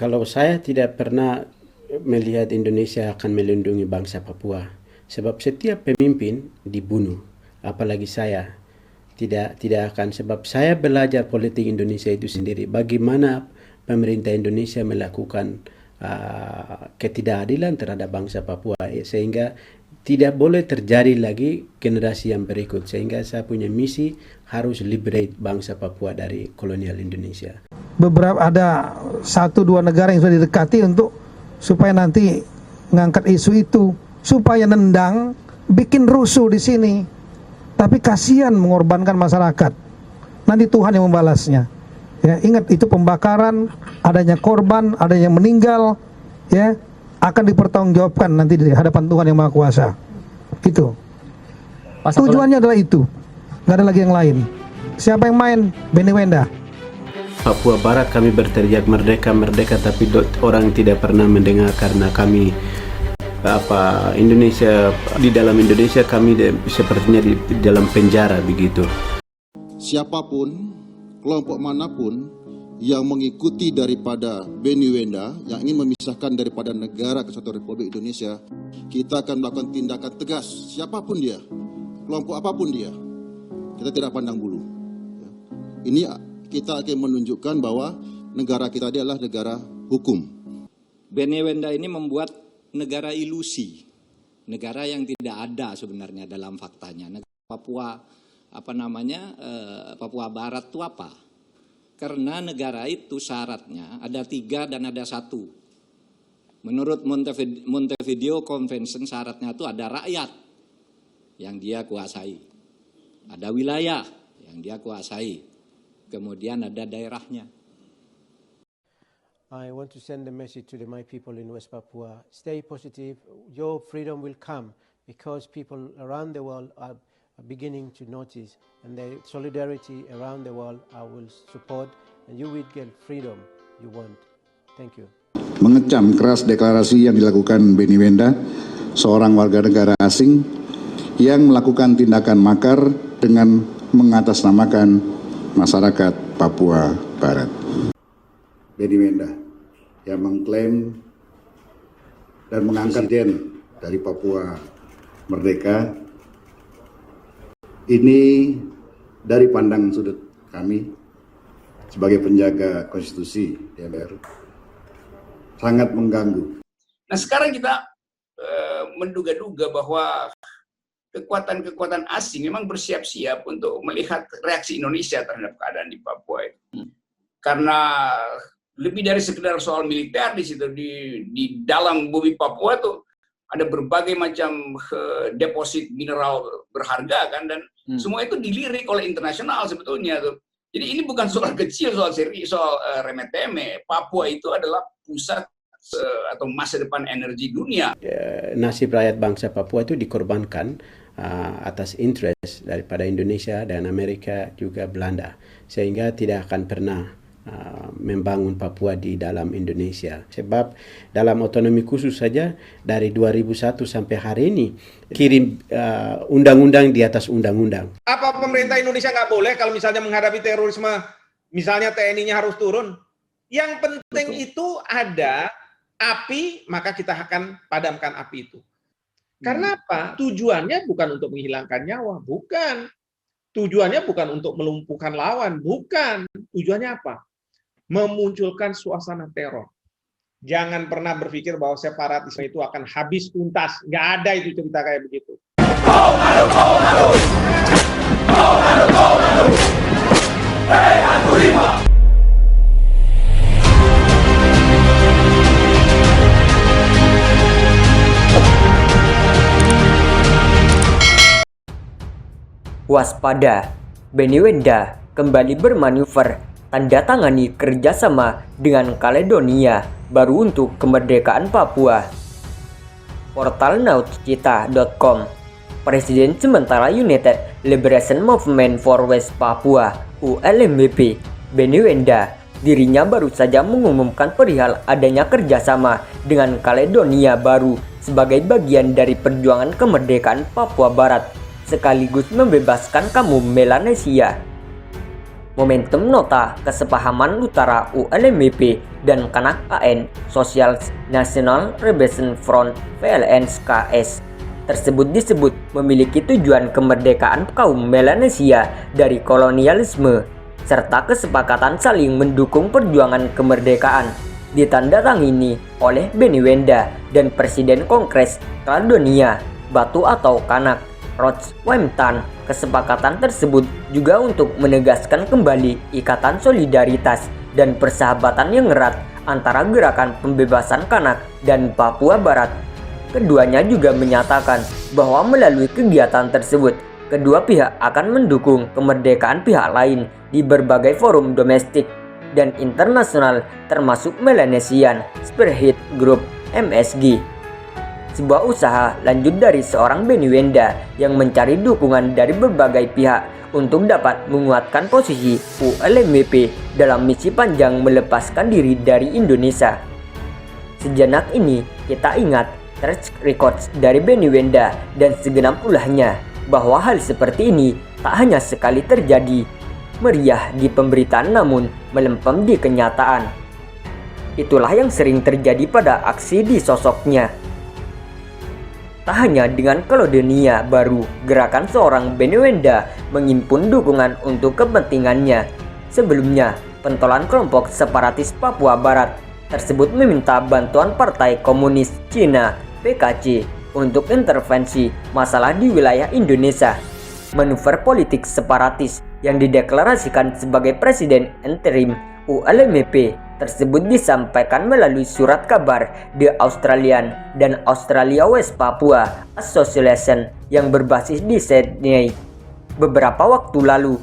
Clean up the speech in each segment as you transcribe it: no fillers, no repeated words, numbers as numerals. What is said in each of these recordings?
Kalau saya tidak pernah melihat Indonesia akan melindungi bangsa Papua, sebab setiap pemimpin dibunuh, apalagi saya tidak akan, sebab saya belajar politik Indonesia itu sendiri. Bagaimana pemerintah Indonesia melakukan ketidakadilan terhadap bangsa Papua, sehingga tidak boleh terjadi lagi generasi yang berikut. Sehingga saya punya misi harus liberate bangsa Papua dari kolonial Indonesia. Beberapa ada 1-2 negara yang sudah didekati untuk supaya nanti ngangkat isu itu, supaya nendang, bikin rusuh di sini. Tapi kasihan mengorbankan masyarakat. Nanti Tuhan yang membalasnya. Ya, ingat itu pembakaran, adanya korban, ada yang meninggal, ya, akan dipertanggungjawabkan nanti di hadapan Tuhan yang Maha Kuasa. Itu. Tujuannya adalah itu. Nggak ada lagi yang lain. Siapa yang main? Benny Wenda. Papua Barat kami berteriak merdeka, merdeka, tapi orang tidak pernah mendengar karena kami Indonesia, di dalam Indonesia kami sepertinya di dalam penjara begitu. Siapapun, kelompok manapun yang mengikuti daripada Benny Wenda yang ingin memisahkan daripada negara Kesatuan Republik Indonesia, kita akan melakukan tindakan tegas. Siapapun dia, kelompok apapun dia, kita tidak pandang bulu. Ini kita akan menunjukkan bahwa negara kita adalah negara hukum. Benny Wenda ini membuat negara ilusi, negara yang tidak ada sebenarnya dalam faktanya. Papua Papua Barat itu apa? Karena negara itu syaratnya ada 3 dan ada 1. Menurut Montevideo Convention syaratnya itu ada rakyat yang dia kuasai, ada wilayah yang dia kuasai, kemudian ada daerahnya. I want to send a message to my people in West Papua. Stay positive. Your freedom will come because people around the world are beginning to notice, and the solidarity around the world I will support, and you will get freedom you want. Thank you. Mengecam keras deklarasi yang dilakukan Benny Wenda, seorang warga negara asing yang melakukan tindakan makar dengan mengatasnamakan masyarakat Papua Barat. Benny Wenda yang mengklaim dan mengangkat gen dari Papua Merdeka, ini dari pandang sudut kami sebagai penjaga konstitusi DPR sangat mengganggu. Nah sekarang kita menduga-duga bahwa kekuatan-kekuatan asing memang bersiap-siap untuk melihat reaksi Indonesia terhadap keadaan di Papua itu. Karena lebih dari sekedar soal militer di situ, di dalam bumi Papua tuh ada berbagai macam deposit mineral berharga kan, dan semua itu dilirik oleh internasional sebetulnya tuh. Jadi ini bukan soal kecil, soal serius, soal remeh-temeh. Papua itu adalah pusat atau masa depan energi dunia. Nasib rakyat bangsa Papua itu dikorbankan atas interest daripada Indonesia dan Amerika juga Belanda, sehingga tidak akan pernah membangun Papua di dalam Indonesia. Sebab dalam otonomi khusus saja dari 2001 sampai hari ini kirim undang-undang di atas undang-undang. Apa pemerintah Indonesia nggak boleh kalau misalnya menghadapi terorisme, misalnya TNI-nya harus turun? Yang penting itu ada api, maka kita akan padamkan api itu. Karena apa? Tujuannya bukan untuk menghilangkan nyawa, bukan. Tujuannya bukan untuk melumpuhkan lawan, bukan. Tujuannya apa? Memunculkan suasana teror. Jangan pernah berpikir bahwa separatisme itu akan habis tuntas. Nggak ada itu cerita kayak begitu. Waspada, Benny Wenda kembali bermanuver tanda tangani kerjasama dengan Kaledonia Baru untuk kemerdekaan Papua. Portal nautcita.com. Presiden sementara United Liberation Movement for West Papua (ULMWP) Benny Wenda dirinya baru saja mengumumkan perihal adanya kerjasama dengan Kaledonia Baru sebagai bagian dari perjuangan kemerdekaan Papua Barat sekaligus membebaskan kaum Melanesia. Momentum nota kesepahaman utara ULMWP dan Kanak AN Social National Rebellion Front (VLN-KS) tersebut disebut memiliki tujuan kemerdekaan kaum Melanesia dari kolonialisme serta kesepakatan saling mendukung perjuangan kemerdekaan, ditandatangani oleh Benny Wenda dan Presiden Kongres Kaledonia Batu atau Kanak Roch Wemtan. Kesepakatan tersebut juga untuk menegaskan kembali ikatan solidaritas dan persahabatan yang erat antara gerakan pembebasan Kanak dan Papua Barat. Keduanya juga menyatakan bahwa melalui kegiatan tersebut, kedua pihak akan mendukung kemerdekaan pihak lain di berbagai forum domestik dan internasional termasuk Melanesian Spearhead Group (MSG). Sebuah usaha lanjut dari seorang Benny Wenda yang mencari dukungan dari berbagai pihak untuk dapat menguatkan posisi ULMWP dalam misi panjang melepaskan diri dari Indonesia. Sejenak ini kita ingat track record dari Benny Wenda dan segenap ulahnya bahwa hal seperti ini tak hanya sekali terjadi meriah di pemberitaan namun melempem di kenyataan. Itulah yang sering terjadi pada aksi di sosoknya. Tak hanya dengan Kaledonia Baru, gerakan seorang Benny Wenda menghimpun dukungan untuk kepentingannya. Sebelumnya, pentolan kelompok separatis Papua Barat tersebut meminta bantuan Partai Komunis Cina (PKC) untuk intervensi masalah di wilayah Indonesia. Manuver politik separatis yang dideklarasikan sebagai Presiden Interim ULMWP tersebut disampaikan melalui surat kabar The Australian dan Australia West Papua Association yang berbasis di Sydney. Beberapa waktu lalu,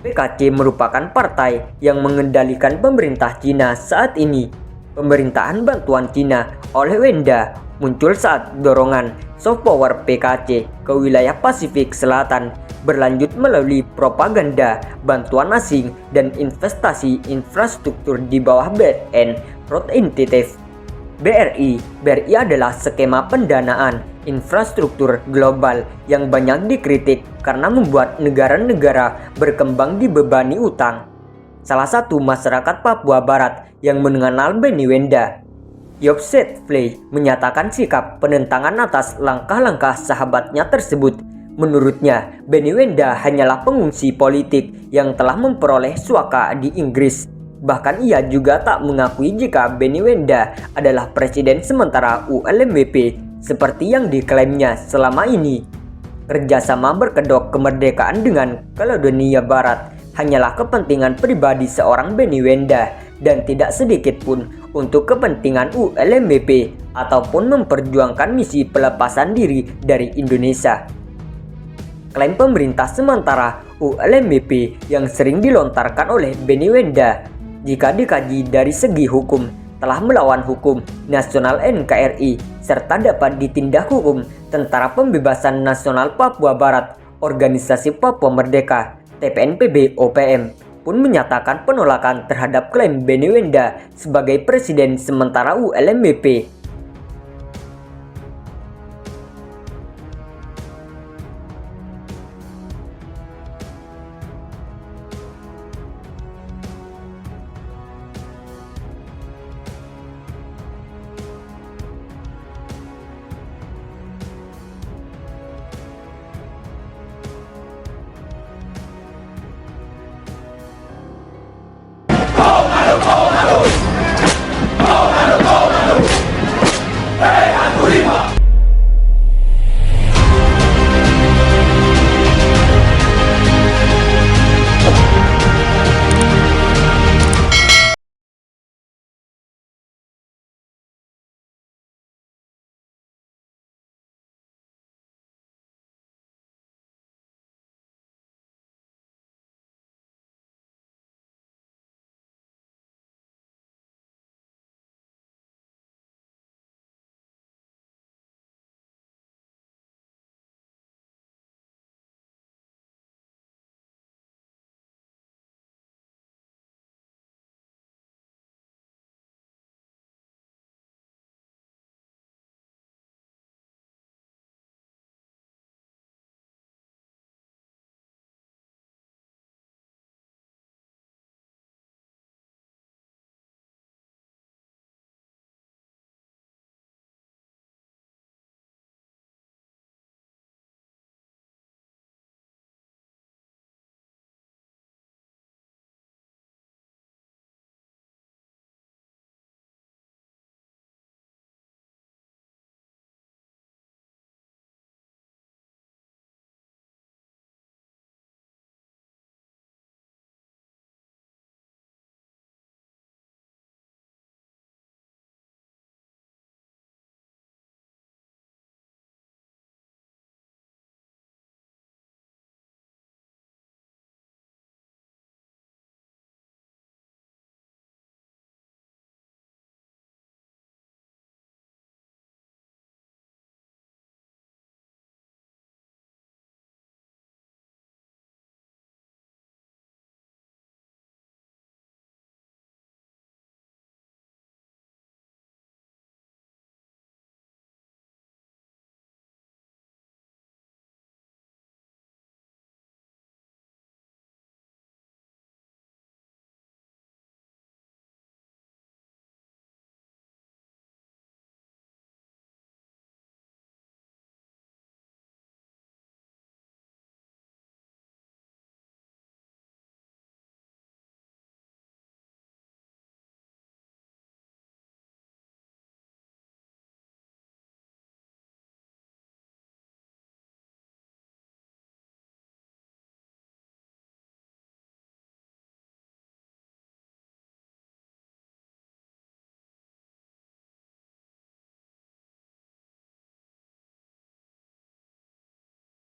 PKC merupakan partai yang mengendalikan pemerintah Cina saat ini. Pemerintahan bantuan Cina oleh Wenda muncul saat dorongan soft power PKC ke wilayah Pasifik Selatan berlanjut melalui propaganda, bantuan asing, dan investasi infrastruktur di bawah Belt and Road Initiative (BRI). BRI adalah skema pendanaan infrastruktur global yang banyak dikritik karena membuat negara-negara berkembang dibebani utang. Salah satu masyarakat Papua Barat yang mengenal Benny Wenda, Yop Setfley, menyatakan sikap penentangan atas langkah-langkah sahabatnya tersebut. Menurutnya, Benny Wenda hanyalah pengungsi politik yang telah memperoleh suaka di Inggris. Bahkan ia juga tak mengakui jika Benny Wenda adalah presiden sementara ULMWP seperti yang diklaimnya selama ini. Kerjasama berkedok kemerdekaan dengan Kaledonia Barat hanyalah kepentingan pribadi seorang Benny Wenda dan tidak sedikit pun untuk kepentingan ULMWP ataupun memperjuangkan misi pelepasan diri dari Indonesia. Klaim pemerintah sementara ULMWP yang sering dilontarkan oleh Benny Wenda, jika dikaji dari segi hukum, telah melawan hukum nasional NKRI serta dapat ditindak hukum Tentara Pembebasan Nasional Papua Barat, Organisasi Papua Merdeka, TPNPB-OPM, pun menyatakan penolakan terhadap klaim Benny Wenda sebagai presiden sementara ULMWP